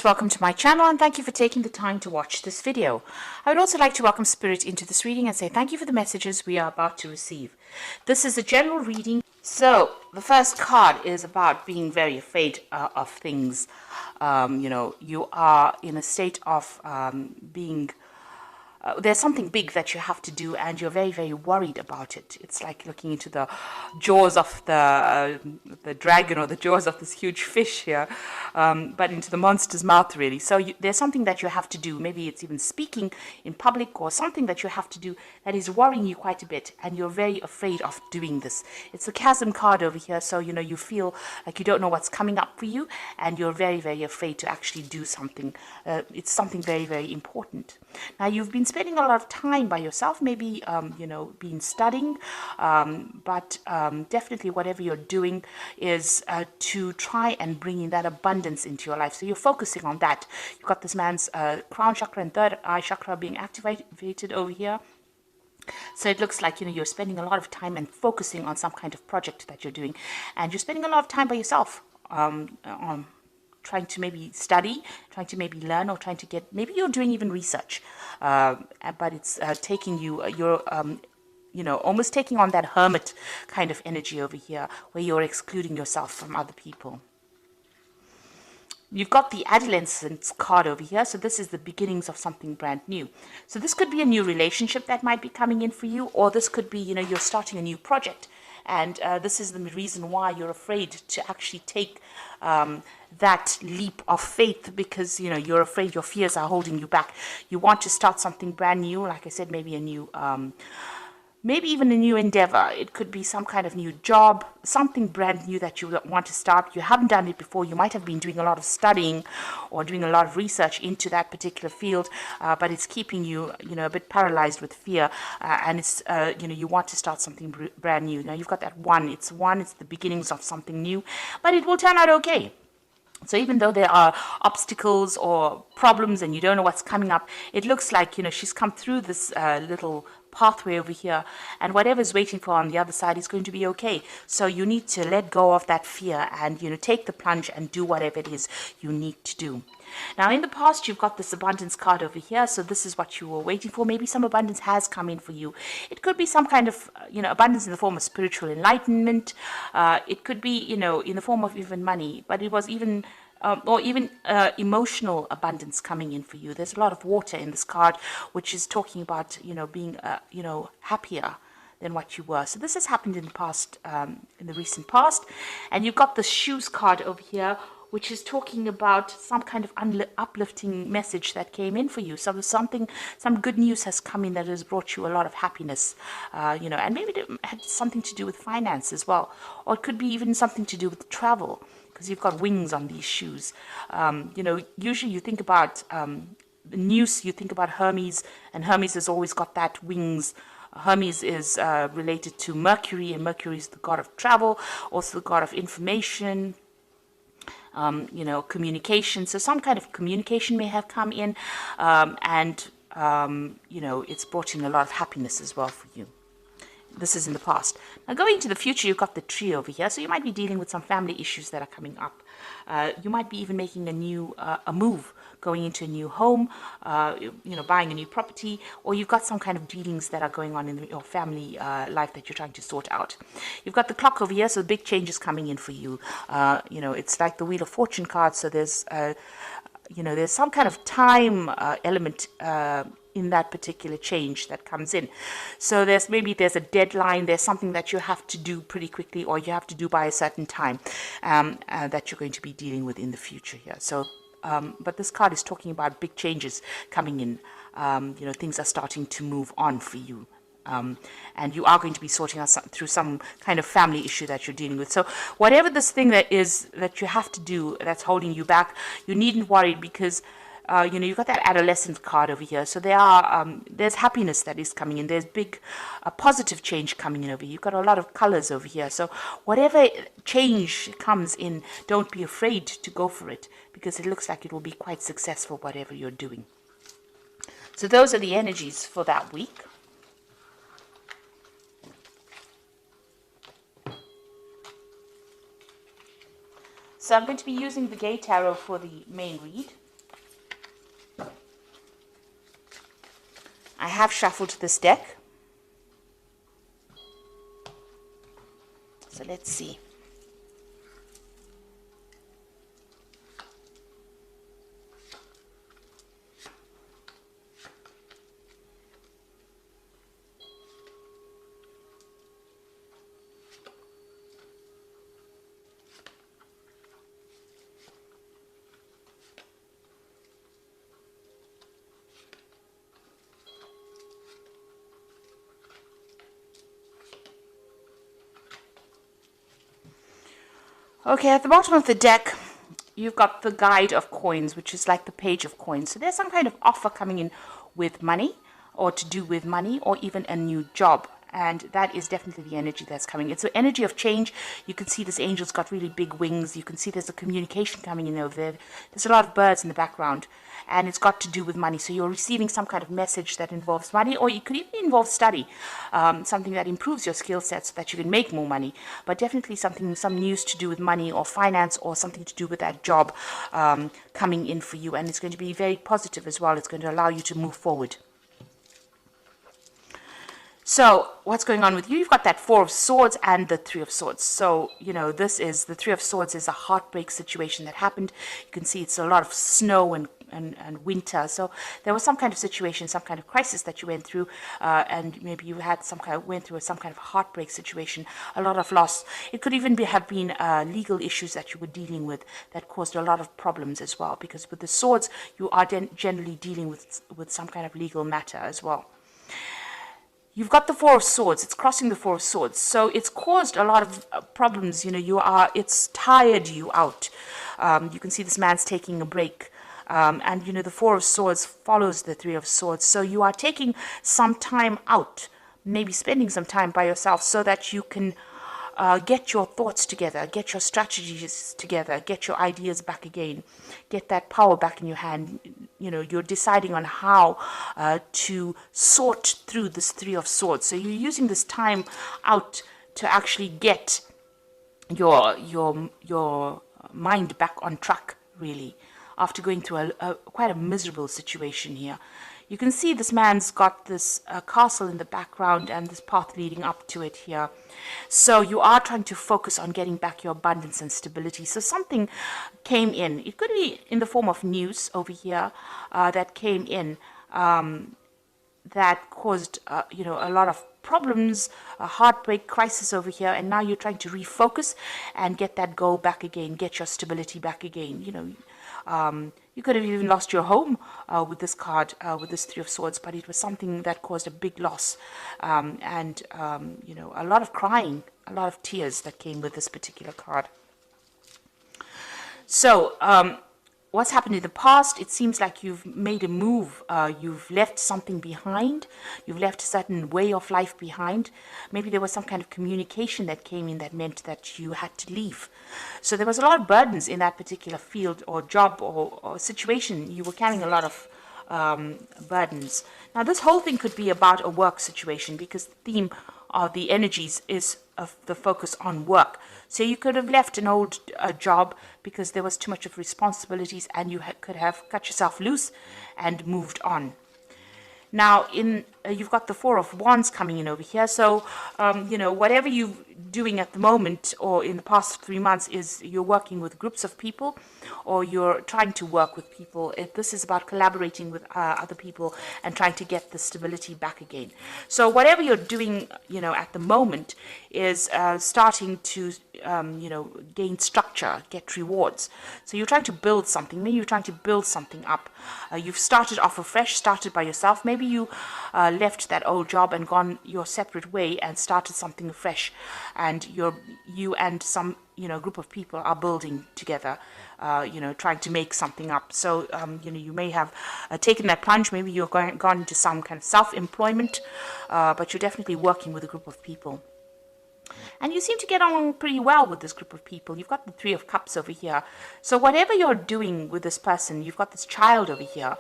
Welcome to my channel and thank you for taking the time to watch this video. I would also like to welcome Spirit into this reading and say thank you for the messages we are about to receive. This is a general reading. So the first card is about being very afraid of things. You are in a state of being there's something big that you have to do and you're very, very worried about it. It's like looking into the jaws of the dragon or the jaws of this huge fish here, but into the monster's mouth, really. So there's something that you have to do. Maybe it's even speaking in public or something that you have to do that is worrying you quite a bit, and you're very afraid of doing this. It's the chasm card over here, so you feel like you don't know what's coming up for you, and you're very, very afraid to actually do something. It's something very, very important. Now, you've been spending a lot of time by yourself, maybe, been studying, but definitely whatever you're doing is to try and bring in that abundance into your life. So you're focusing on that. You've got this man's crown chakra and third eye chakra being activated over here. So it looks like, you're spending a lot of time and focusing on some kind of project that you're doing. And you're spending a lot of time by yourself on trying to maybe study, trying to maybe learn, or trying to get, maybe you're doing even research, but it's taking you, you're almost taking on that hermit kind of energy over here, where you're excluding yourself from other people. You've got the adolescence card over here, so this is the beginnings of something brand new. So this could be a new relationship that might be coming in for you, or this could be, you're starting a new project. And this is the reason why you're afraid to actually take that leap of faith, because you're afraid, your fears are holding you back. You want to start something brand new, like I said, maybe a new maybe even a new endeavor. It could be some kind of new job, something brand new that you want to start. You haven't done it before. You might have been doing a lot of studying or doing a lot of research into that particular field, but it's keeping you, a bit paralyzed with fear. And it's, you want to start something brand new. Now you've got that one. It's the beginnings of something new, but it will turn out okay. So even though there are obstacles or problems and you don't know what's coming up, it looks like, she's come through this little pathway over here, and whatever's waiting for her on the other side is going to be okay. So you need to let go of that fear and, take the plunge and do whatever it is you need to do. Now, in the past, you've got this abundance card over here. So this is what you were waiting for. Maybe some abundance has come in for you. It could be some kind of, abundance in the form of spiritual enlightenment. It could be, in the form of even money, but it was even or even emotional abundance coming in for you. There's a lot of water in this card, which is talking about, being, happier than what you were. So this has happened in the past, in the recent past. And you've got the shoes card over here, which is talking about some kind of uplifting message that came in for you. So some good news has come in that has brought you a lot of happiness, and maybe it had something to do with finance as well. Or it could be even something to do with travel, because you've got wings on these shoes. Usually you think about the news, you think about Hermes, and Hermes has always got that wings. Hermes is related to Mercury, and Mercury is the god of travel, also the god of information, communication. So some kind of communication may have come in, and it's brought in a lot of happiness as well for you. This is in the past. Now, going into the future, you've got the tree over here. So you might be dealing with some family issues that are coming up. You might be even making a move, going into a new home, buying a new property, or you've got some kind of dealings that are going on in your family life that you're trying to sort out. You've got the clock over here, so big changes coming in for you. It's like the Wheel of Fortune card. So there's, there's some kind of time element in that particular change that comes in. So there's a deadline, there's something that you have to do pretty quickly, or you have to do by a certain time, that you're going to be dealing with in the future here. So but this card is talking about big changes coming in. Things are starting to move on for you. And you are going to be sorting out through some kind of family issue that you're dealing with. So whatever this thing that you have to do that's holding you back, you needn't worry, because you've got that adolescent card over here. So there's happiness that is coming in. There's big positive change coming in over here. You've got a lot of colors over here. So whatever change comes in, don't be afraid to go for it, because it looks like it will be quite successful, whatever you're doing. So those are the energies for that week. So I'm going to be using the Gay Tarot for the main read. I have shuffled this deck. So let's see. Okay, at the bottom of the deck, you've got the Guide of Coins, which is like the Page of Coins. So there's some kind of offer coming in with money, or to do with money, or even a new job. And that is definitely the energy that's coming. It's the energy of change. You can see this angel's got really big wings. You can see there's a communication coming in over there. There's a lot of birds in the background. And it's got to do with money. So you're receiving some kind of message that involves money, or it could even involve study. Something that improves your skill set so that you can make more money. But definitely some news to do with money or finance, or something to do with that job coming in for you. And it's going to be very positive as well. It's going to allow you to move forward. So what's going on with you? You've got that Four of Swords and the Three of Swords. So, you know, this is the Three of Swords is a heartbreak situation that happened. You can see it's a lot of snow and winter. So there was some kind of situation, some kind of crisis that you went through, and maybe you had went through some kind of heartbreak situation, a lot of loss. It could even have been legal issues that you were dealing with that caused a lot of problems as well. Because with the swords, you are generally dealing with some kind of legal matter as well. You've got the Four of Swords. It's crossing the Four of Swords. So it's caused a lot of problems. You know, it's tired you out. You can see this man's taking a break. And, you know, the Four of Swords follows the Three of Swords. So you are taking some time out, maybe spending some time by yourself so that you can get your thoughts together, get your strategies together, get your ideas back again, get that power back in your hand. You know, you're deciding on how to sort through this Three of Swords. So you're using this time out to actually get your mind back on track, really, after going through quite a miserable situation here. You can see this man's got this castle in the background and this path leading up to it here. So you are trying to focus on getting back your abundance and stability. So something came in. It could be in the form of news over here that came in that caused, you know, a lot of problems, a heartbreak crisis over here, and now you're trying to refocus and get that goal back again, get your stability back again. You know, you could have even lost your home with this card, with this Three of Swords, but it was something that caused a big loss, and you know, a lot of crying, a lot of tears that came with this particular card. So what's happened in the past, it seems like you've made a move, you've left something behind, you've left a certain way of life behind. Maybe there was some kind of communication that came in that meant that you had to leave. So there was a lot of burdens in that particular field or job or situation. You were carrying a lot of burdens. Now this whole thing could be about a work situation, because the theme of the energies is of the focus on work. So you could have left an old job because there was too much of responsibilities, and you could have cut yourself loose and moved on. Now, you've got the Four of Wands coming in over here. So, you know, whatever you're doing at the moment or in the past 3 months is you're working with groups of people, or you're trying to work with people. This is about collaborating with other people and trying to get the stability back again. So whatever you're doing, you know, at the moment is starting to, you know, gain structure, get rewards. So you're trying to build something. Maybe you're trying to build something up. You've started off afresh, started by yourself. Maybe you left that old job and gone your separate way and started something fresh, and you and some, you know, group of people are building together, you know, trying to make something up. So you know, you may have taken that plunge. Maybe you're gone into some kind of self-employment, but you're definitely working with a group of people. And you seem to get on pretty well with this group of people. You've got the Three of Cups over here. So whatever you're doing with this person, you've got this child over here.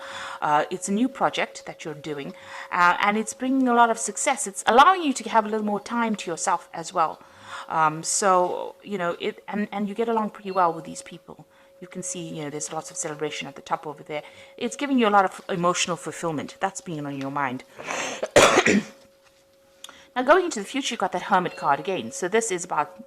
It's a new project that you're doing, and it's bringing a lot of success. It's allowing you to have a little more time to yourself as well. So, you know, and you get along pretty well with these people. You can see, there's lots of celebration at the top over there. It's giving you a lot of emotional fulfillment. That's being on your mind. Now, going into the future, you've got that Hermit card again. So this is about,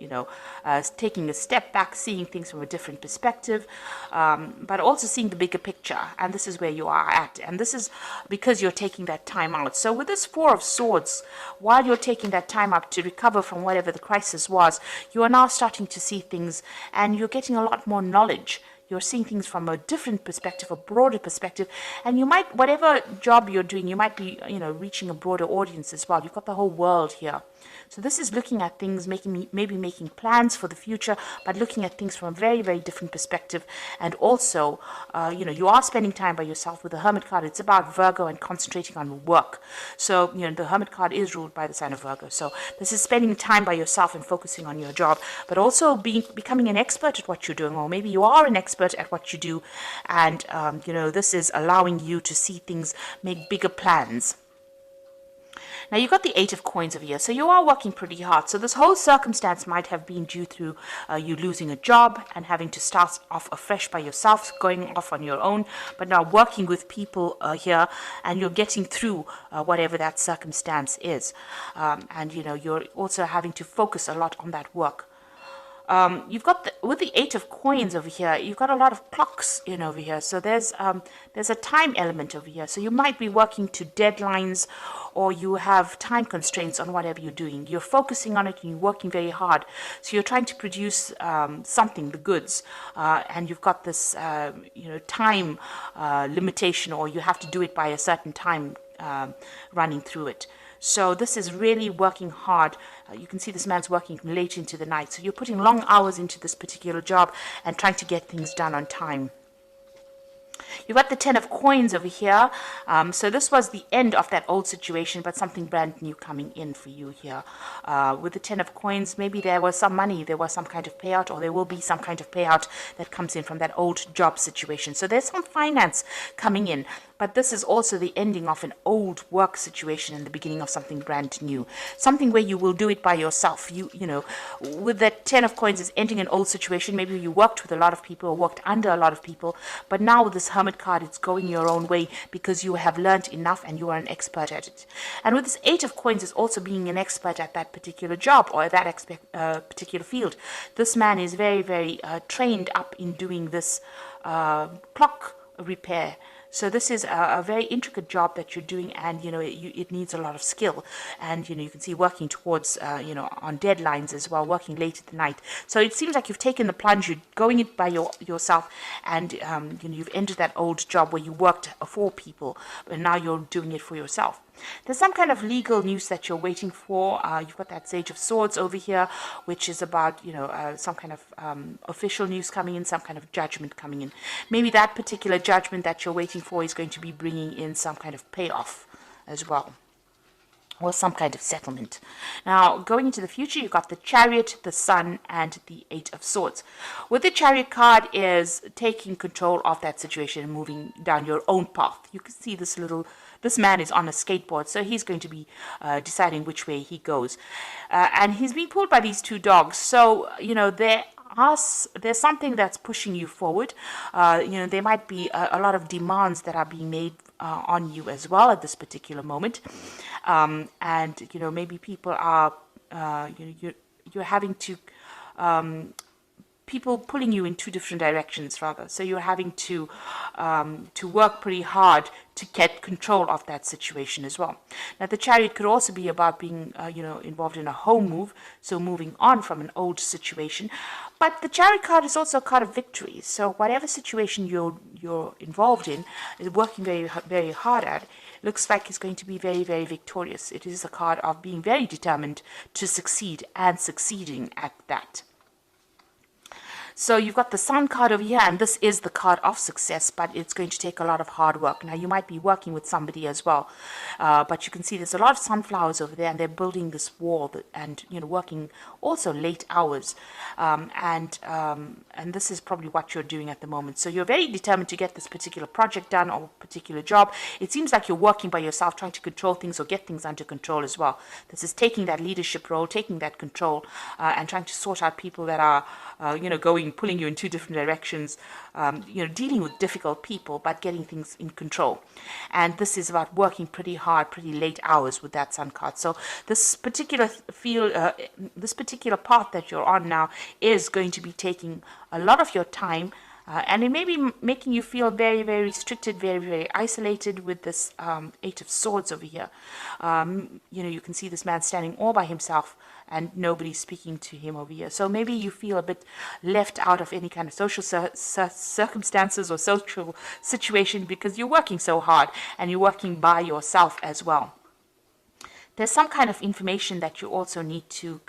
taking a step back, seeing things from a different perspective, but also seeing the bigger picture. And this is where you are at. And this is because you're taking that time out. So with this Four of Swords, while you're taking that time out to recover from whatever the crisis was, you are now starting to see things, and you're getting a lot more knowledge. You're seeing things from a different perspective, a broader perspective, and you might, whatever job you're doing, you might be, reaching a broader audience as well. You've got the whole world here. So this is looking at things, maybe making plans for the future, but looking at things from a very, very different perspective. And also, you are spending time by yourself with the Hermit card. It's about Virgo and concentrating on work. So, the Hermit card is ruled by the sign of Virgo. So this is spending time by yourself and focusing on your job, but also becoming an expert at what you're doing, or maybe you are an expert at what you do. And, this is allowing you to see things, make bigger plans. Now, you've got the Eight of Coins over here, so you are working pretty hard. So this whole circumstance might have been due through you losing a job and having to start off afresh by yourself, going off on your own, but now working with people here, and you're getting through whatever that circumstance is. And, you're also having to focus a lot on that work. You've got with the Eight of Coins over here, you've got a lot of clocks in over here. So there's a time element over here. So you might be working to deadlines, or you have time constraints on whatever you're doing. You're focusing on it and you're working very hard. So you're trying to produce something, the goods, and you've got this time limitation, or you have to do it by a certain time running through it. So this is really working hard. You can see this man's working late into the night. So you're putting long hours into this particular job and trying to get things done on time. You've got the Ten of Coins over here. So this was the end of that old situation, but something brand new coming in for you here. With the Ten of Coins, maybe there was some money, there was some kind of payout, or there will be some kind of payout that comes in from that old job situation. So there's some finance coming in. But this is also the ending of an old work situation and the beginning of something brand new. Something where you will do it by yourself. With that Ten of Coins is ending an old situation. Maybe you worked with a lot of people or worked under a lot of people. But now with this Hermit card, it's going your own way because you have learned enough and you are an expert at it. And with this Eight of Coins is also being an expert at that particular job or that particular field. This man is very, very trained up in doing this clock repair. So this is a very intricate job that you're doing, and it needs a lot of skill. And you can see working towards on deadlines as well, working late at the night. So it seems like you've taken the plunge, you're going it by yourself, and you've entered that old job where you worked for people, but now you're doing it for yourself. There's some kind of legal news that you're waiting for. You've got that Sage of Swords over here, which is about, some kind of official news coming in, some kind of judgment coming in. Maybe that particular judgment that you're waiting for is going to be bringing in some kind of payoff as well, or some kind of settlement. Now, going into the future, you've got the Chariot, the Sun, and the Eight of Swords. With the Chariot card is taking control of that situation and moving down your own path. You can see this man is on a skateboard, so he's going to be deciding which way he goes. And he's being pulled by these two dogs. So, there's something that's pushing you forward. There might be a lot of demands that are being made on you as well at this particular moment. And, maybe people are, you're having to, people pulling you in two different directions, rather. So you're having to work pretty hard to get control of that situation as well. Now, the Chariot could also be about being, involved in a home move, so moving on from an old situation. But the Chariot card is also a card of victory. So whatever situation you're involved in, working very, very hard at, looks like it's going to be very, very victorious. It is a card of being very determined to succeed and succeeding at that. So you've got the Sun card over here, and this is the card of success, but it's going to take a lot of hard work. Now, you might be working with somebody as well, but you can see there's a lot of sunflowers over there, and they're building this wall and, working also late hours. And this is probably what you're doing at the moment. So you're very determined to get this particular project done or particular job. It seems like you're working by yourself, trying to control things or get things under control as well. This is taking that leadership role, taking that control, and trying to sort out people that are, going pulling you in two different directions, dealing with difficult people, but getting things in control. And this is about working pretty hard, pretty late hours with that Sun card. So this particular this particular path that you're on now is going to be taking a lot of your time. And it may be making you feel very, very restricted, very, very isolated with this Eight of Swords over here. You can see this man standing all by himself and nobody's speaking to him over here. So maybe you feel a bit left out of any kind of social circumstances or social situation because you're working so hard and you're working by yourself as well. There's some kind of information that you also need to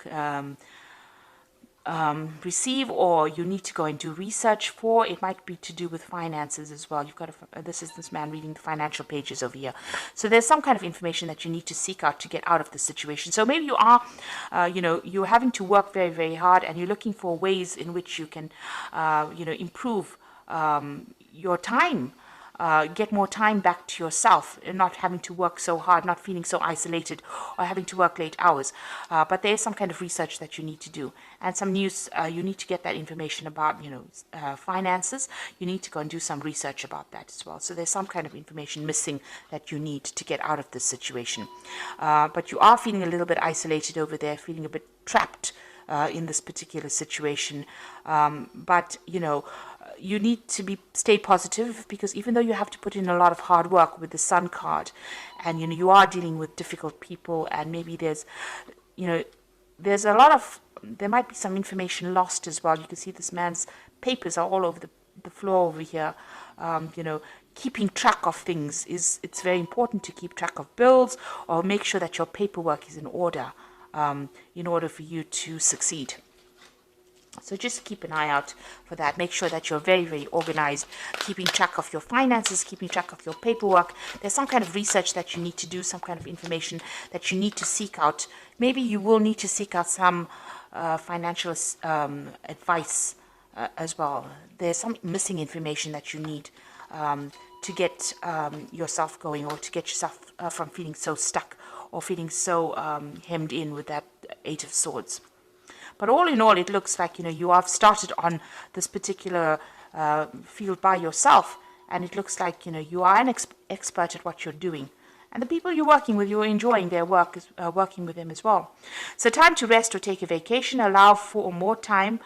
receive, or you need to go and do research for. It might be to do with finances as well. You've got this man reading the financial pages over here. So there's some kind of information that you need to seek out to get out of the situation. So maybe you are, you're having to work very, very hard, and you're looking for ways in which you can, improve your time. Get more time back to yourself and not having to work so hard, not feeling so isolated or having to work late hours. But there is some kind of research that you need to do, and some news. You need to get that information about, finances. You need to go and do some research about that as well. So there's some kind of information missing that you need to get out of this situation. But you are feeling a little bit isolated over there, feeling a bit trapped in this particular situation. But you need to stay positive, because even though you have to put in a lot of hard work with the Sun card, and you are dealing with difficult people, and maybe there might be some information lost as well. You can see this man's papers are all over the floor over here. Keeping track of things it's very important to keep track of bills, or make sure that your paperwork is in order for you to succeed. So just keep an eye out for that. Make sure that you're very, very organized, keeping track of your finances, keeping track of your paperwork. There's some kind of research that you need to do, some kind of information that you need to seek out. Maybe you will need to seek out some financial advice as well. There's some missing information that you need to get yourself going, or to get yourself from feeling so stuck or feeling so hemmed in with that Eight of Swords. But all in all, it looks like, you have started on this particular field by yourself, and it looks like, you are an expert at what you're doing. And the people you're working with, you're enjoying their work, working with them as well. So time to rest or take a vacation. Allow for more time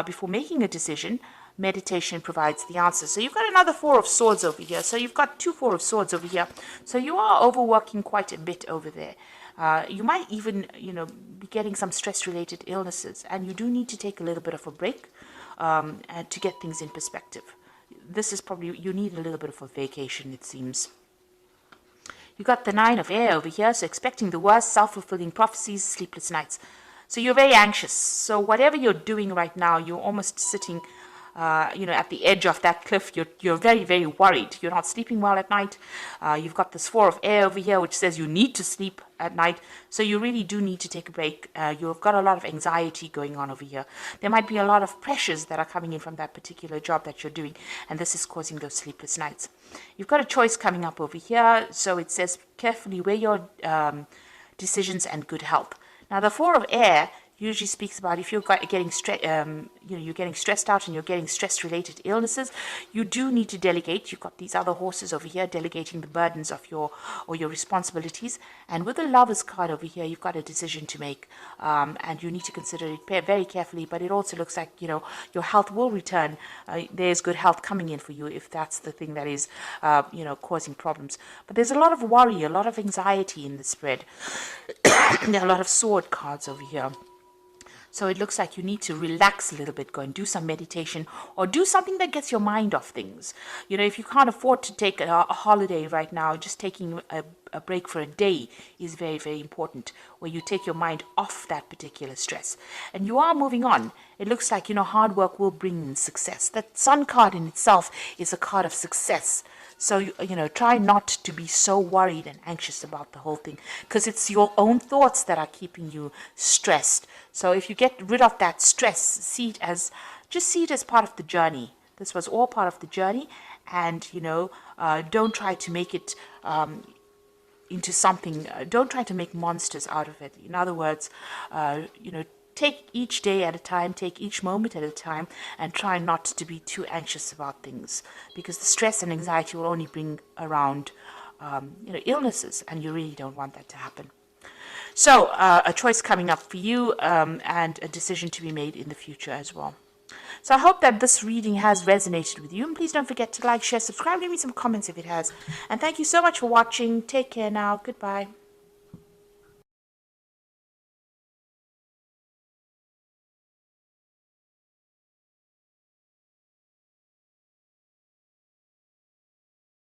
before making a decision. Meditation provides the answer. So you've got another Four of Swords over here. So you've got two Four of Swords over here. So you are overworking quite a bit over there. You might even, be getting some stress-related illnesses, and you do need to take a little bit of a break to get things in perspective. This is probably, you need a little bit of a vacation, it seems. You got the Nine of Air over here, so expecting the worst, self-fulfilling prophecies, sleepless nights. So you're very anxious. So whatever you're doing right now, you're almost sitting at the edge of that cliff. You're very, very worried. You're not sleeping well at night. You've got this Four of Air over here, which says you need to sleep at night. So you really do need to take a break. You've got a lot of anxiety going on over here. There might be a lot of pressures that are coming in from that particular job that you're doing, and this is causing those sleepless nights. You've got a choice coming up over here. So it says carefully weigh your decisions and good help. Now the Four of Air usually speaks about if you're getting you're getting stressed out and you're getting stress-related illnesses, you do need to delegate. You've got these other horses over here delegating the burdens of your responsibilities. And with the Lover's card over here, you've got a decision to make, and you need to consider it very carefully. But it also looks like your health will return. There's good health coming in for you if that's the thing that is causing problems. But there's a lot of worry, a lot of anxiety in the spread. There are a lot of sword cards over here. So it looks like you need to relax a little bit, go and do some meditation, or do something that gets your mind off things. If you can't afford to take a holiday right now, just taking a break for a day is very, very important, where you take your mind off that particular stress. And you are moving on. It looks like, hard work will bring in success. That Sun card in itself is a card of success. So, try not to be so worried and anxious about the whole thing, because it's your own thoughts that are keeping you stressed. So if you get rid of that stress, see it as part of the journey. This was all part of the journey, and, don't try to make it into something, don't try to make monsters out of it. In other words, take each day at a time, take each moment at a time, and try not to be too anxious about things, because the stress and anxiety will only bring around illnesses, and you really don't want that to happen. So a choice coming up for you, and a decision to be made in the future as well. So I hope that this reading has resonated with you. And please don't forget to like, share, subscribe, leave me some comments if it has. And thank you so much for watching. Take care now. Goodbye.